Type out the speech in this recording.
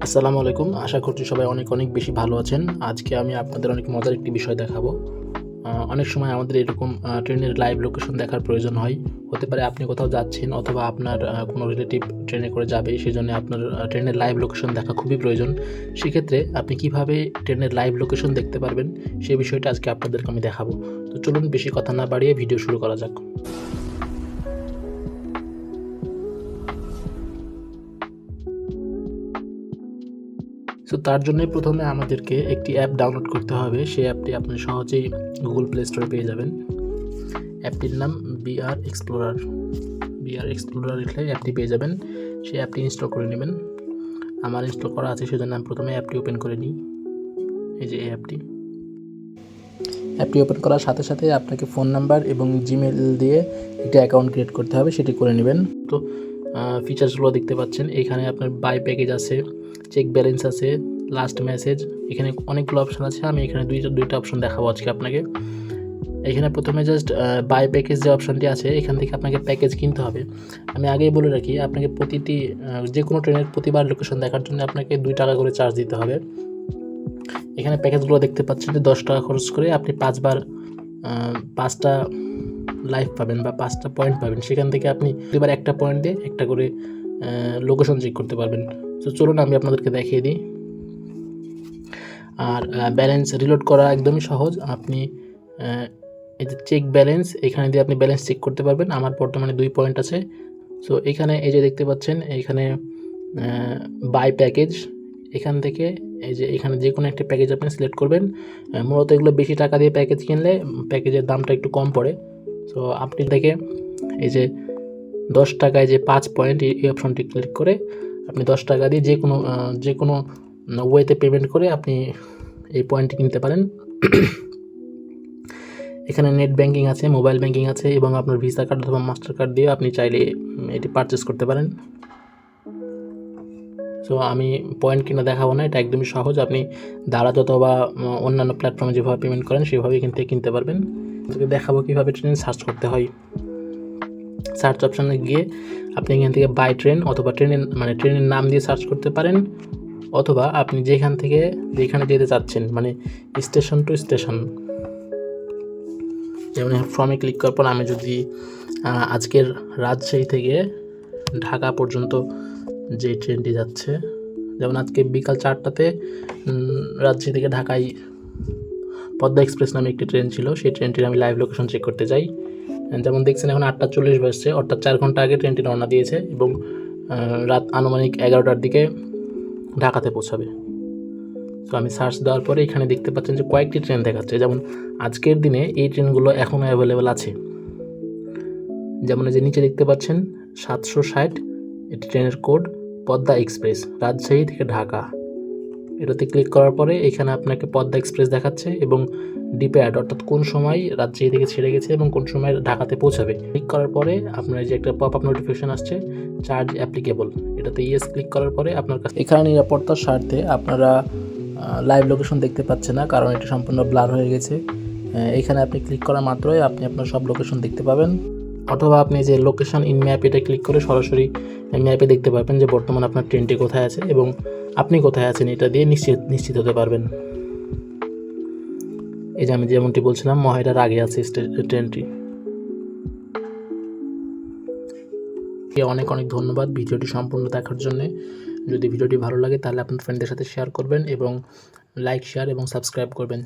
আসসালামু আলাইকুম। আশা করছি সবাই অনেক বেশি ভালো আছেন। আজকে আমি আপনাদের অনেক মজার একটি বিষয় দেখাবো। অনেক সময় আমাদের এরকম ট্রেনের লাইভ লোকেশন দেখার প্রয়োজন হয়। হতে পারে আপনি কোথাও যাচ্ছেন অথবা আপনার কোনো রিলেটিভ ট্রেনে করে যাবে। সেজন্য আপনার ট্রেনের লাইভ লোকেশন দেখা খুবই প্রয়োজন। সেক্ষেত্রে আপনি কিভাবে ট্রেনের লাইভ লোকেশন দেখতে পারবেন, সেই বিষয়টা আজকে আপনাদেরকে আমি দেখাবো। তো চলুন বেশি কথা না বাড়িয়ে ভিডিও শুরু করা যাক। সো তার জন্যই প্রথমে আমাদেরকে একটি অ্যাপ ডাউনলোড করতে হবে। সেই অ্যাপটি আপনি সহজেই গুগল প্লে স্টোরে পেয়ে যাবেন। অ্যাপটির নাম বিআর এক্সপ্লোরার। বিআর এক্সপ্লোরার লিখলে অ্যাপটি পেয়ে যাবেন। সেই অ্যাপটি ইনস্টল করে নেবেন। আমার ইনস্টল করা আছে, সেজন্য আমি প্রথমে অ্যাপটি ওপেন করে নিই। এই যে এই অ্যাপটি ওপেন করার সাথে সাথে আপনাকে ফোন নাম্বার এবং জিমেল দিয়ে একটা অ্যাকাউন্ট ক্রিয়েট করতে হবে, সেটি করে নেবেন। তো ফিচার্সগুলো দেখতে পাচ্ছেন, এখানে আপনার বাই প্যাকেজ আছে, চেক ব্যালেন্স আছে, লাস্ট মেসেজ, এখানে অনেকগুলো অপশান আছে। আমি এখানে দুইটা অপশন দেখাবো আজকে আপনাকে। এখানে প্রথমে জাস্ট বাই প্যাকেজ যে অপশানটি আছে, এখান থেকে আপনাকে প্যাকেজ কিনতে হবে। আমি আগেই বলে রাখি, আপনাকে প্রতিটি যে কোনো ট্রেনের প্রতিবার লোকেশন দেখার জন্য আপনাকে 2 টাকা করে চার্জ দিতে হবে। এখানে প্যাকেজগুলো দেখতে পাচ্ছেন যে 10 টাকা খরচ করে আপনি 5টা লাইভ পাবেন বা 5টা পয়েন্ট পাবেন। সেখান থেকে আপনি প্রতিবার একটা পয়েন্ট দিয়ে একটা করে লোকেশন চেক করতে পারবেন। তো চলুন আমি আপনাদেরকে দেখিয়ে দিই। আর ব্যালেন্স রিলোড করা একদমই সহজ। আপনি এই যে চেক ব্যালেন্স, এখানে দিয়ে আপনি ব্যালেন্স চেক করতে পারবেন। আমার বর্তমানে 2 পয়েন্ট আছে। সো এখানে এই যে দেখতে পাচ্ছেন, এখানে বাই প্যাকেজ, এখান থেকে এই যে এখানে যে কোনো একটা প্যাকেজ আপনি সিলেক্ট করবেন। মূলত এগুলো বেশি টাকা দিয়ে প্যাকেজ কিনলে প্যাকেজের দামটা একটু কম পড়ে। সো আপনি থেকে এই যে 10 টাকায় যে 5 পয়েন্ট, এই অপশনটি ক্লিক করে আপনি 10 টাকা দিয়ে যে কোনো ওয়েতে পেমেন্ট করে আপনি এই পয়েন্টটি কিনতে পারেন। এখানে নেট ব্যাঙ্কিং আছে, মোবাইল ব্যাঙ্কিং আছে এবং আপনার ভিসা কার্ড অথবা মাস্টার কার্ড দিয়ে আপনি চাইলে এটি পারচেস করতে পারেন। সো আমি পয়েন্ট কিনা দেখাবো না, এটা একদমই সহজ। আপনি দারাজ অথবা অন্যান্য প্ল্যাটফর্মে যেভাবে পেমেন্ট করেন সেভাবে এখান থেকে কিনতে পারবেন। দেখাবো কীভাবে ট্রেন সার্চ করতে হয়। সার্চ অপশানে গিয়ে আপনি এখান থেকে বাই ট্রেন অথবা ট্রেনের নাম দিয়ে সার্চ করতে পারেন, অথবা আপনি যেখানে যেতে চাচ্ছেন, মানে স্টেশন টু স্টেশন। যেমন ফর্মে ক্লিক করার পর আমি যদি আজকের রাজশাহী থেকে ঢাকা পর্যন্ত যে ট্রেনটি যাচ্ছে, যেমন আজকে বিকাল 4টাতে রাজশাহী থেকে ঢাকায় পদ্মা এক্সপ্রেস নামে একটি ট্রেন ছিল, সেই ট্রেনটির আমি লাইভ লোকেশন চেক করতে যাই। যেমন দেখছেন এখন 8:40 বাজছে, অর্থাৎ 4 ঘন্টা আগে ট্রেনটি রওনা দিয়েছে এবং রাত আনুমানিক 11টার দিকে ঢাকাতে পৌঁছাবে। তো আমি সার্চ দেওয়ার পরে এখানে দেখতে পাচ্ছেন যে কয়েকটি ট্রেন দেখাচ্ছে। যেমন আজকের দিনে এই ট্রেনগুলো এখনও অ্যাভেলেবেল আছে। যেমন এই যে নিচে দেখতে পাচ্ছেন 760, এটি ট্রেনের কোড পদ্মা এক্সপ্রেস, রাজশাহী থেকে ঢাকা। এটাতে ক্লিক করার পরে এখানে আপনাকে পদ্মা এক্সপ্রেস দেখাচ্ছে এবং ডিপ্যাড, অর্থাৎ কোন সময় রাজশাহী থেকে ছেড়ে গেছে এবং কোন সময় ঢাকাতে পৌঁছাবে। ক্লিক করার পরে আপনার যে একটা পপ আপ নোটিফিকেশন আসছে, চার্জ অ্যাপ্লিকেবল, এটাতে ইয়েস ক্লিক করার পরে আপনার কাছে এখানে নিরাপত্তার স্বার্থে আপনারা লাইভ লোকেশন দেখতে পাচ্ছেন না, কারণ এটি সম্পূর্ণ ব্লার হয়ে গেছে। এখানে আপনি ক্লিক করা মাত্রই আপনি আপনার সব লোকেশন দেখতে পাবেন, অথবা আপনি যে লোকেশন ইন ম্যাপ, এটা ক্লিক করে সরাসরি ম্যাপে দেখতে পারবেন যে বর্তমানে আপনার ট্রেনটি কোথায় আছে এবং আপনি কোথায় আছেন, এটা দিয়ে নিশ্চিত হতে পারবেন। এই যে আমি যেমনটি বলছিলাম, মহেরার আগে আছে ট্রেনটি। অনেক ধন্যবাদ ভিডিওটি সম্পূর্ণ দেখার জন্য। যদি ভিডিওটি ভালো লাগে তাহলে আপনার ফ্রেন্ডদের সাথে শেয়ার করবেন এবং লাইক, শেয়ার এবং সাবস্ক্রাইব করবেন।